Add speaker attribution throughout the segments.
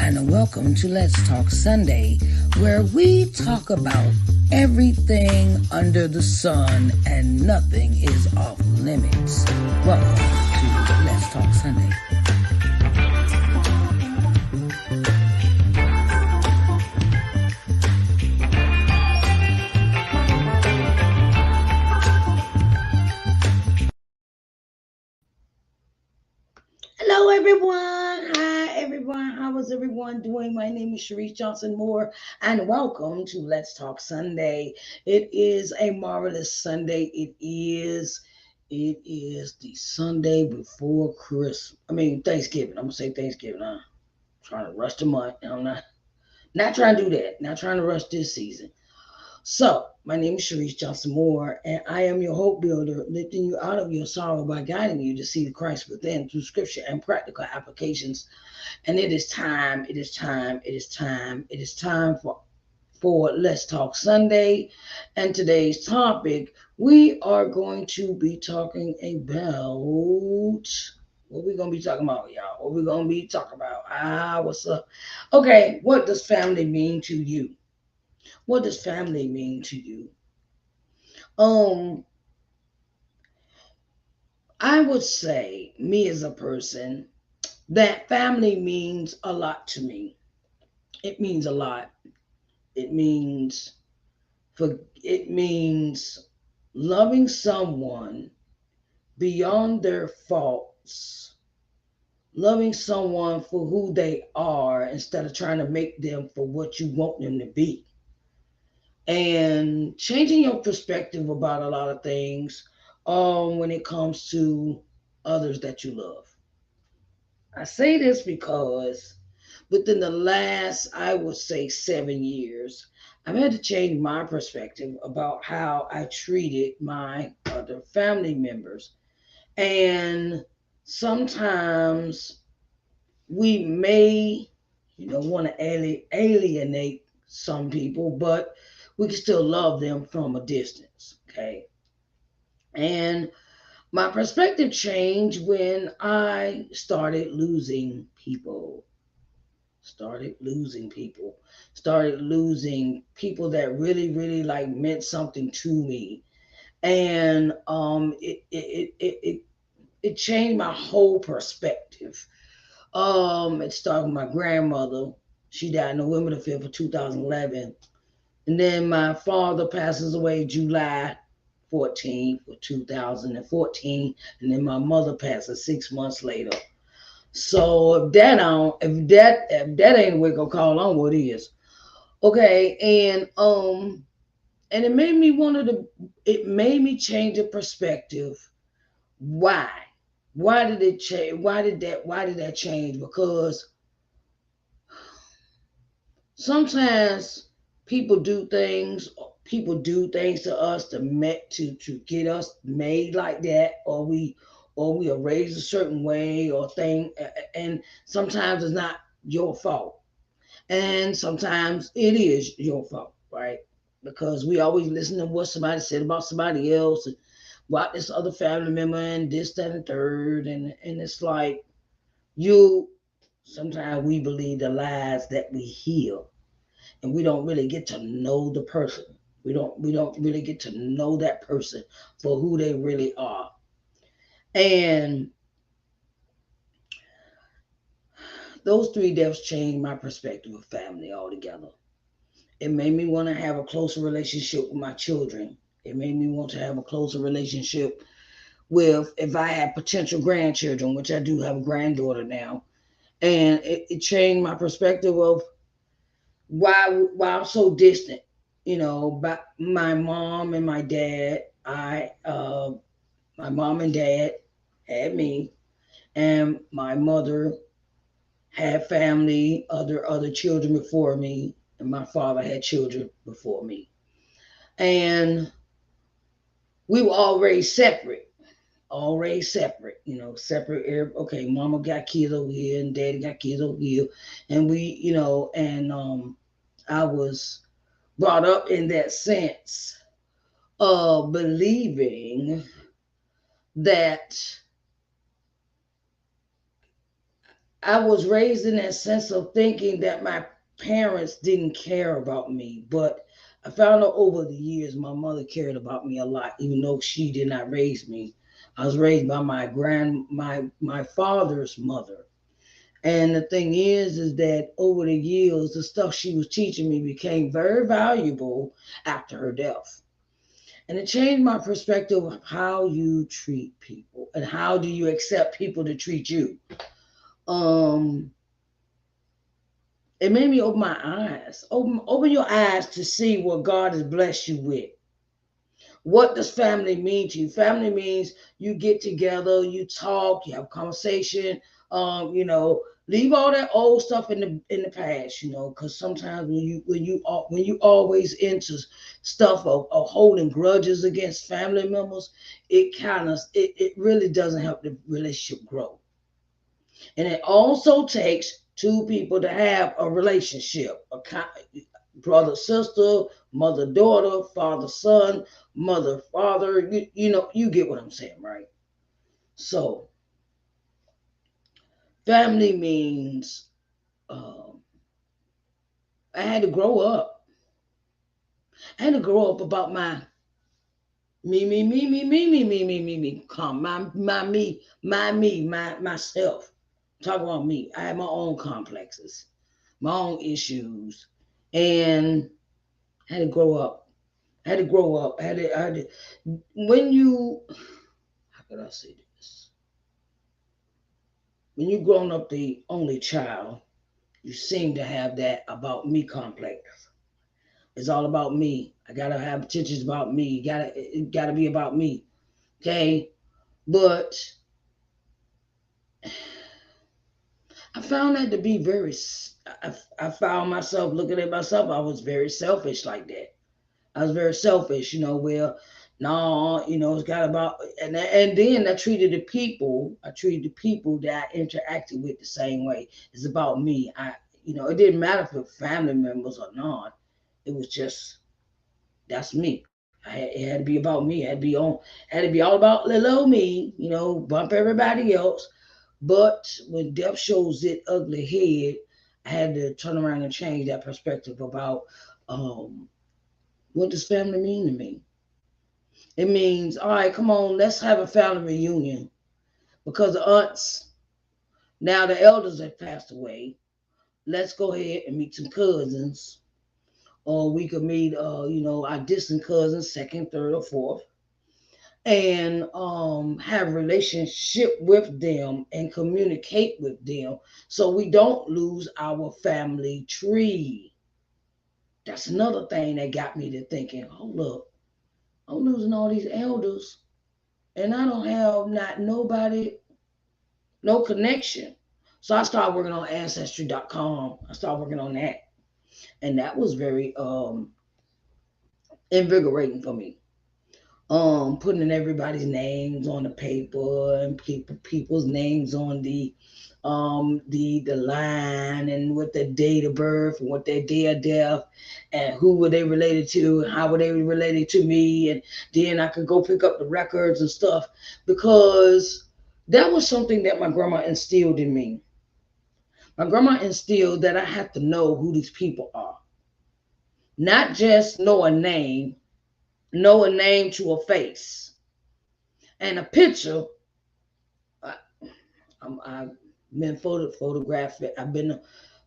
Speaker 1: and welcome to Let's Talk Sunday, where we talk about everything under the sun and nothing is off limits. Welcome to Let's Talk Sunday. Hello, everyone. Hi, everyone. How is everyone doing? My name is Sharice Johnson Moore, and welcome to Let's Talk Sunday. It is a marvelous Sunday. It is the Sunday before Thanksgiving. I'm gonna say Thanksgiving. I'm trying to rush the month. I'm not trying to do that. Not trying to rush this season. So, my name is Sharice Johnson Moore, and I am your hope builder, lifting you out of your sorrow by guiding you to see the Christ within through scripture and practical applications. And it is time for Let's Talk Sunday. And today's topic, we are going to be talking about what we gonna be talking about, y'all. What we gonna be talking about? What's up? Okay, what does family mean to you? What does family mean to you? Um, I would say, me as a person, that family means a lot to me. It means a lot. It means it means loving someone beyond their faults, loving someone for who they are instead of trying to make them for what you want them to be. And changing your perspective about a lot of things when it comes to others that you love. I say this because within the last, I would say, 7 years, I've had to change my perspective about how I treated my other family members. And sometimes we may, want to alienate some people, but we can still love them from a distance. Okay. And my perspective changed when I started losing people that really, really like meant something to me. And it changed my whole perspective. It started with my grandmother. She died November the 5th of 2011. And then my father passes away July 14th of 2014. And then my mother passes 6 months later. So if that ain't a wake up call, on what is. Okay, and it made me change the perspective. Why? Why did it change? Why did that change? Because sometimes people do things to us to get us made like that, or we are raised a certain way or thing, and sometimes it's not your fault, and sometimes it is your fault, right? Because we always listen to what somebody said about somebody else, and about this other family member, and this, that, and third, and it's like you. Sometimes we believe the lies that we hear, and we don't really get to know the person. We don't really get to know that person for who they really are. And those three deaths changed my perspective of family altogether. It made me want to have a closer relationship with my children. It made me want to have a closer relationship with, if I had potential grandchildren, which I do have a granddaughter now. And it changed my perspective of why I'm so distant. But my mom and my dad, my mom and dad had me, and my mother had family, other children before me, and my father had children before me. And we were already separate, separate. Okay, mama got kids over here, and daddy got kids over here, and I was brought up in that sense of believing, that I was raised in that sense of thinking that my parents didn't care about me, but I found out over the years my mother cared about me a lot, even though she did not raise me. I was raised by my father's mother. And the thing is that over the years, the stuff she was teaching me became very valuable after her death. And it changed my perspective of how you treat people and how do you accept people to treat you. Um, it made me open my eyes. Open your eyes to see what God has blessed you with. What does family mean to you? Family means you get together, you talk, you have conversation. Leave all that old stuff in the past. Because sometimes when you always into stuff of holding grudges against family members, it really doesn't help the relationship grow. And it also takes two people to have a relationship, brother, sister, mother, daughter, father, son, mother, father. You get what I'm saying, right? So, family means um, I had to grow up. I had to grow up about me, me, me, me, me, me, me, me, me, me. Come, myself. Talk about me. I had my own complexes, my own issues, and I had to grow up. I had to grow up. When you, how could I say this? When you grown up the only child, you seem to have that about me complex. It's all about me. I gotta have attention about me. It gotta be about me. Okay, but I found that to be I found myself looking at myself. I was very selfish like that. I was very selfish, where no, it's got about and then I treated the people that I interacted with the same way. It's about me. It didn't matter if it were family members or not. It was just that's me. It had to be about me. Had to be all about little me, bump everybody else. But when death shows its ugly head, I had to turn around and change that perspective about um, what does family mean to me? It means, all right, come on, let's have a family reunion because the aunts, now the elders have passed away. Let's go ahead and meet some cousins, or we could meet, our distant cousins, second, third, or fourth, and have a relationship with them and communicate with them, so we don't lose our family tree. That's another thing that got me to thinking, oh look, I'm losing all these elders and I don't have not nobody, no connection. So I started working on ancestry.com. I started working on that. And that was very invigorating for me. Putting everybody's names on the paper and people's names on the line, and what their date of birth and what their day of death and who were they related to and how were they related to me, and then I could go pick up the records and stuff, because that was something that my grandma instilled in me. My grandma instilled that I have to know who these people are, not just know a name to a face and a picture. I, I've been photographed. I've been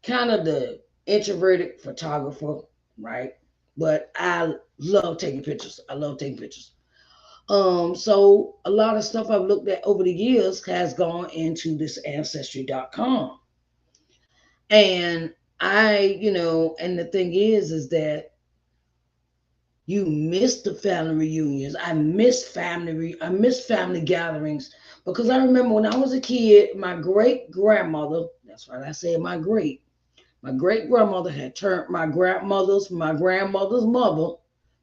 Speaker 1: kind of the introverted photographer, right? But I love taking pictures. I love taking pictures. So a lot of stuff I've looked at over the years has gone into this ancestry.com. And and the thing is that you miss the family reunions. I miss family gatherings, because I remember when I was a kid, my great grandmother, that's right, I said my great grandmother had turned my grandmother's mother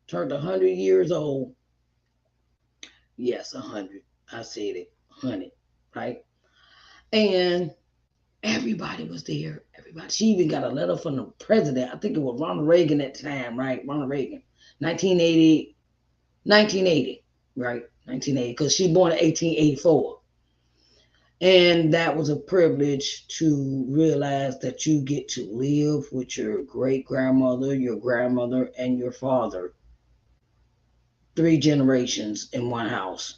Speaker 1: turned 100 years old. Yes, 100. I said it, 100, right? And everybody was there. Everybody. She even got a letter from the president. I think it was Ronald Reagan at the time, right? Ronald Reagan, 1980, 1980, right? 1980, because she born in 1884. And that was a privilege to realize that you get to live with your great grandmother, and your father, 3 generations in one house.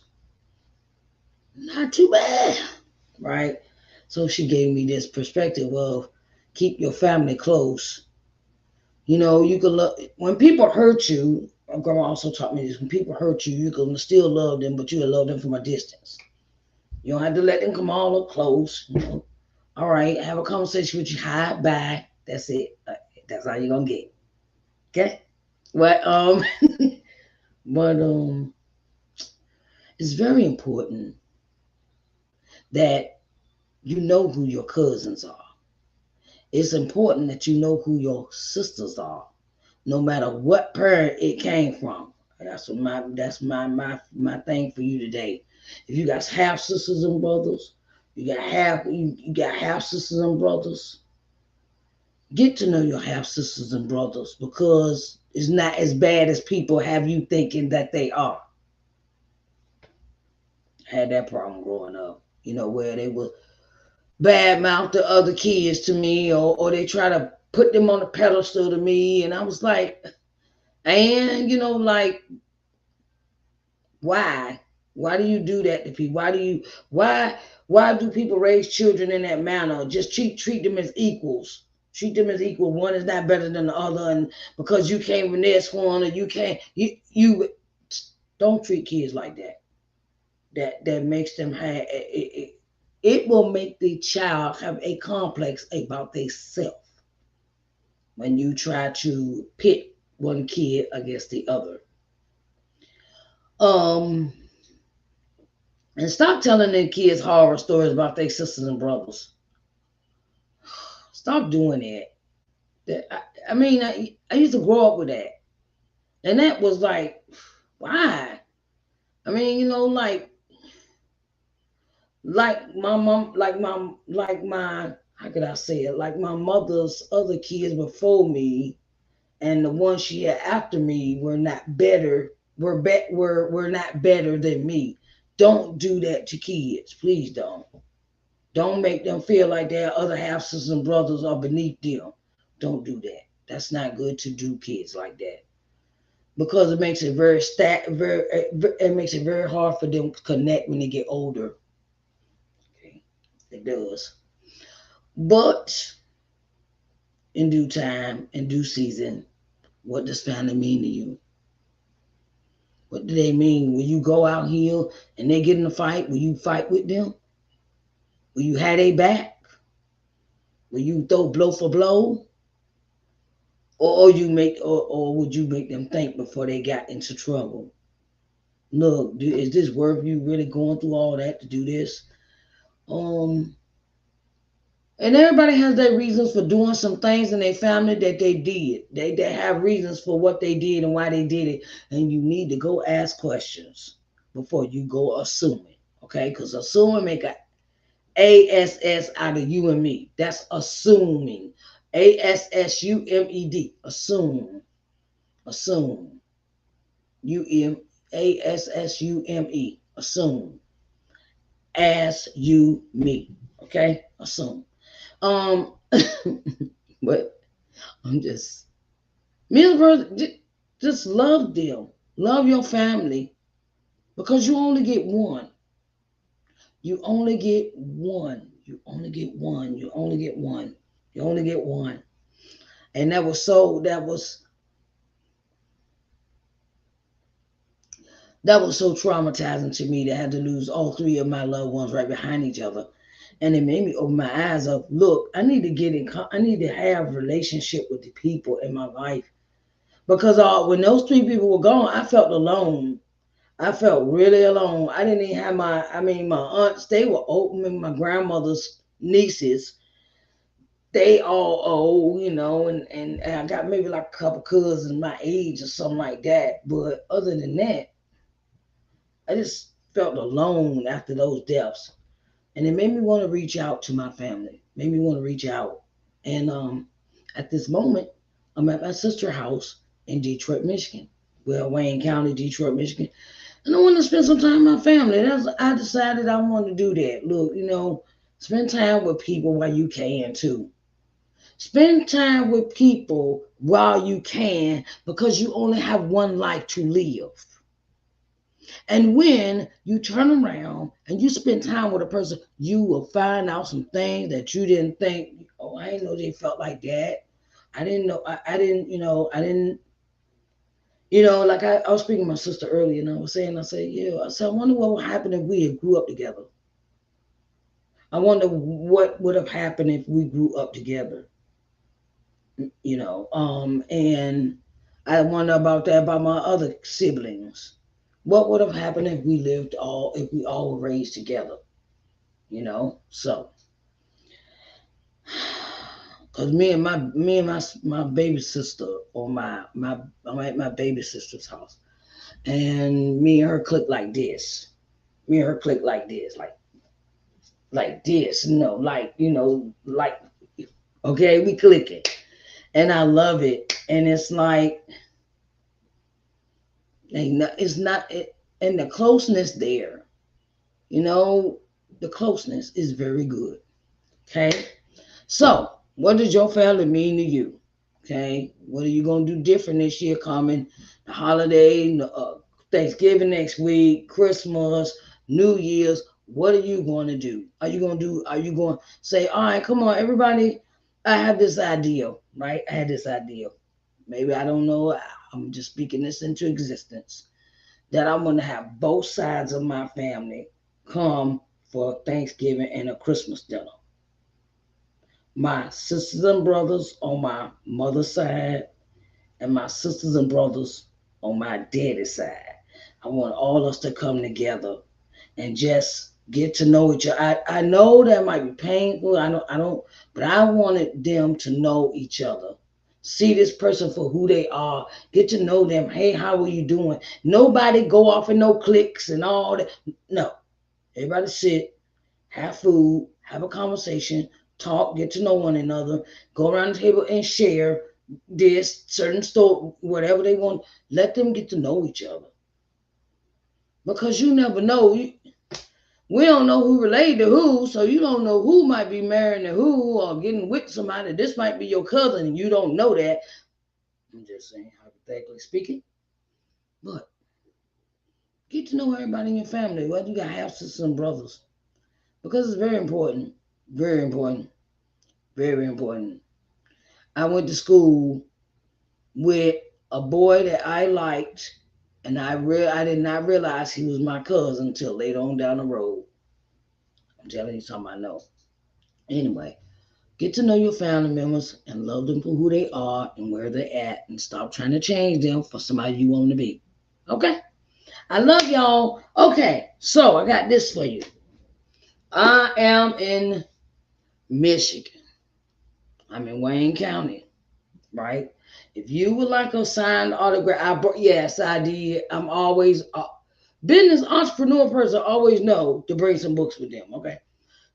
Speaker 1: Not too bad, right? So she gave me this perspective of keep your family close. You know, you can love when people hurt you. My grandma also taught me this: when people hurt you, you can still love them, but you can love them from a distance. You don't have to let them come all up close. You know, all right, have a conversation with you. Hi, bye. That's it. That's all you're gonna get. Okay. But but it's very important that you know who your cousins are. It's important that you know who your sisters are, no matter what parent it came from. That's my thing for you today. If you got half sisters and brothers, you got half sisters and brothers. Get to know your half sisters and brothers because it's not as bad as people have you thinking that they are. I had that problem growing up, where they would badmouth the other kids to me, or they try to put them on a pedestal to me, and I was like, and like, why? Why do you do that to people? Why do people raise children in that manner? Just treat them as equals. Treat them as equal. One is not better than the other, and because you came from this one, or you can't, you don't treat kids like that. That makes them have it will make the child have a complex about themselves when you try to pit one kid against the other. Um, and stop telling their kids horror stories about their sisters and brothers. Stop doing it. I used to grow up with that, and that was like, why? I mean, like my mom, like my, how could I say it? Like my mother's other kids before me, and the ones she had after me were not better. Were not better than me. Don't do that to kids, please don't. Don't make them feel like their other half sisters and brothers are beneath them. Don't do that. That's not good to do kids like that because it makes it it makes it very hard for them to connect when they get older. Okay, it does. But in due time, in due season, what does family mean to you? What do they mean? Will you go out here and they get in a fight? Will you fight with them? Will you have their back? Will you throw blow for blow? Or would you make them think before they got into trouble? Look, is this worth you really going through all that to do this? Um, and everybody has their reasons for doing some things in their family that they did. They have reasons for what they did and why they did it, and you need to go ask questions before you go assuming. Okay, because assuming make a ass out of you and me. That's assuming. ASSUMED. Assume. Assume. ASSUME. Assume. As you me. Okay? Assume. Um but I'm just me and brother just love them. Love your family because you only get one. You only get one. You only get one. You only get one. You only get one. And that was so traumatizing to me to have to lose all three of my loved ones right behind each other. And it made me open my eyes up. Look, I need to have a relationship with the people in my life. Because when those three people were gone, I felt alone. I felt really alone. I didn't even have my aunts, they were open, and my grandmother's nieces, they all old, and I got maybe like a couple cousins my age or something like that. But other than that, I just felt alone after those deaths. And it made me want to reach out to my family. Made me want to reach out. And at this moment, I'm at my sister's house in Detroit, Michigan. Well, Wayne County, Detroit, Michigan. And I want to spend some time with my family. I decided I want to do that. Look, spend time with people while you can too. Spend time with people while you can because you only have one life to live. And when you turn around and you spend time with a person, you will find out some things that you didn't think, oh, I didn't know they felt like that. I didn't know, I didn't, I didn't, like I was speaking to my sister earlier and I said, yeah, I said, I wonder what would happen if we had grew up together. I wonder what would have happened if we grew up together, and I wonder about that about my other siblings. What would have happened if we all were raised together? So because me and my baby sister on I'm at my baby sister's house, and me and her click like this. Me and her click like this, like this, like okay, we click it, and I love it, and it's like it's not it, and the closeness there, you know, the closeness is very good. Okay, so what does your family mean to you? Okay, what are you gonna do different this year? Coming the holiday, Thanksgiving next week, Christmas, New Year's. What are you going to do? Are you going to say, all right, come on, everybody? I have this idea, right? I had this idea. Maybe I don't know. I'm just speaking this into existence. That I'm going to have both sides of my family come for Thanksgiving and a Christmas dinner. My sisters and brothers on my mother's side and my sisters and brothers on my daddy's side. I want all us to come together and just get to know each other. I know that might be painful. I don't, but I wanted them to know each other. See this person for who they are. Get to know them. Hey, how are you doing? Nobody go off in no clicks and all that. No. Everybody sit, have food, have a conversation, talk, get to know one another, go around the table and share this certain story, whatever they want. Let them get to know each other because you never know. We don't know who related to who, so you don't know who might be marrying to who or getting with somebody. This might be your cousin, and you don't know that. I'm just saying, hypothetically speaking. But get to know everybody in your family, whether you got half sisters and brothers, because it's very important. Very important. Very important. I went to school with a boy that I liked, and I did not realize he was my cousin until later on down the road. I'm telling you something I know. Anyway, get to know your family members and love them for who they are and where they're at, and stop trying to change them for somebody you want to be. Okay? I love y'all. Okay, so I got this for you. I am in Michigan. I'm in Wayne County, right? If you would like a signed autograph, yes, I did. I'm always business entrepreneur person. Always know to bring some books with them. Okay,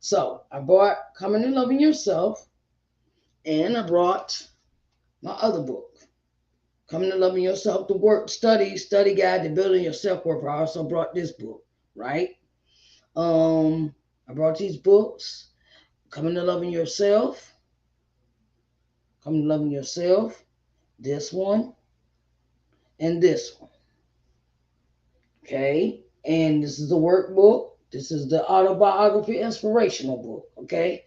Speaker 1: so I brought "Coming to Loving Yourself," and I brought my other book, "Coming to Loving Yourself," the work study guide to building your self worth. I also brought this book, right? I brought these books, "Coming to Loving Yourself," "Coming to Loving Yourself," this one, and this one. Okay, and this is the workbook. This is the autobiography inspirational book. Okay,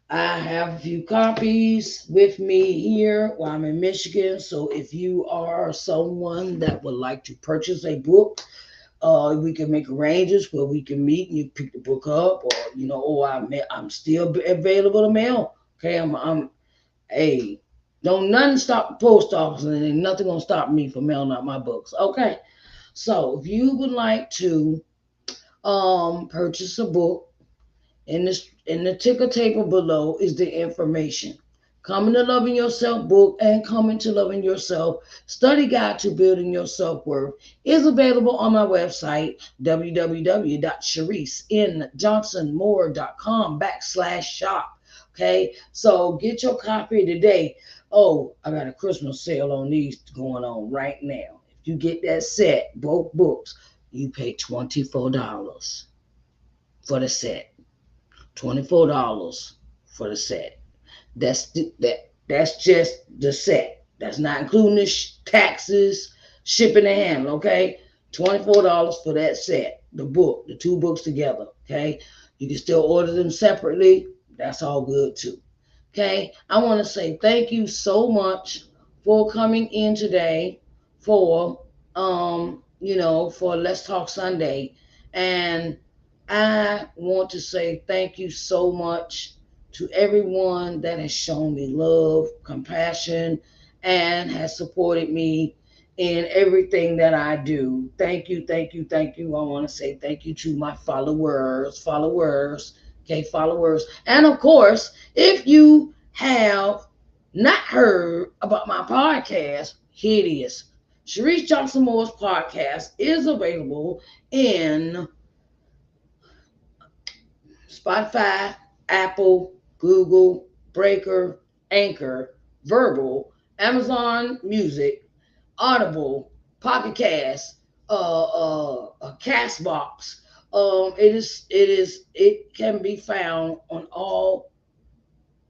Speaker 1: I have a few copies with me here while I'm in Michigan. So if you are someone that would like to purchase a book, we can make arrangements where we can meet and you pick the book up, or I'm still available to mail. Okay, I'm hey, don't nothing stop the post office, and ain't nothing gonna stop me from mailing out my books. Okay, so if you would like to purchase a book, in the ticker table below is the information. Coming to Loving Yourself book and Coming to Loving Yourself Study Guide to Building Your Self Worth is available on my website, www.sharicenjohnsonmoore.com/shop. Okay, so get your copy today. Oh, I got a Christmas sale on these going on right now. If you get that set, both books, you pay $24 for the set. $24 for the set. That's just the set. That's not including the taxes, shipping and handling. Okay, $24 for that set. The book, the two books together. Okay, you can still order them separately. That's all good too. Okay, I want to say thank you so much for coming in today for for Let's Talk Sunday, and I want to say thank you so much to everyone that has shown me love, compassion, and has supported me in everything that I do. Thank you, thank you, thank you. I want to say thank you to my followers, okay, followers. And of course, if you have not heard about my podcast, here it is. Sharice Johnson Moore's podcast is available in Spotify, Apple, Google, Breaker, Anchor, Verbal, Amazon Music, Audible, Pocket Cast, Castbox. It can be found on all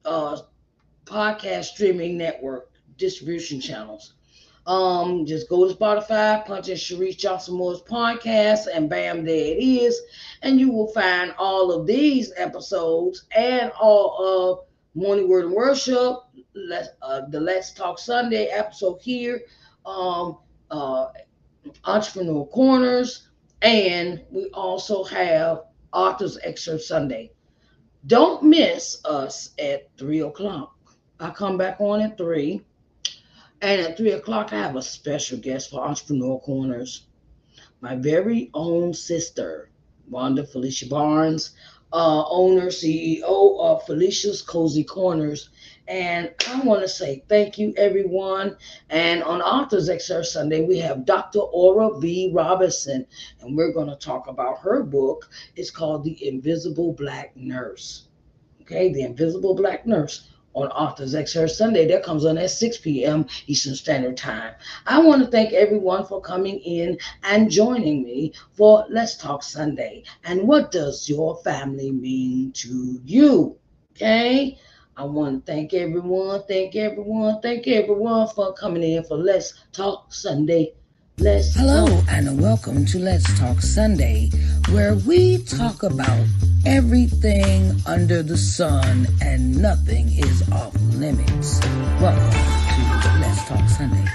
Speaker 1: podcast streaming network distribution channels. Just go to Spotify, punch in Sharice Johnson Moore's podcast, and bam, there it is. And you will find all of these episodes and all of Morning Word and Worship, the Let's Talk Sunday episode here, Entrepreneur Corners, and we also have Author's Excerpt Sunday. Don't miss us at 3 o'clock. I come back on at 3. And at 3 o'clock, I have a special guest for Entrepreneur Corners. My very own sister, Wanda Felicia Barnes, owner, CEO of Felicia's Cozy Corners. And I want to say thank you, everyone. And on Author's Excerpt Sunday, we have Dr. Aura V. Robinson, and we're going to talk about her book. It's called The Invisible Black Nurse. Okay, The Invisible Black Nurse. On Author's Excerpt Sunday, that comes on at 6 p.m. Eastern Standard Time. I want to thank everyone for coming in and joining me for Let's Talk Sunday. And what does your family mean to you? Okay? I want to thank everyone for coming in for Let's Talk Sunday. Hello and welcome to Let's Talk Sunday, where we talk about everything under the sun and nothing is off limits. Welcome to Let's Talk Sunday.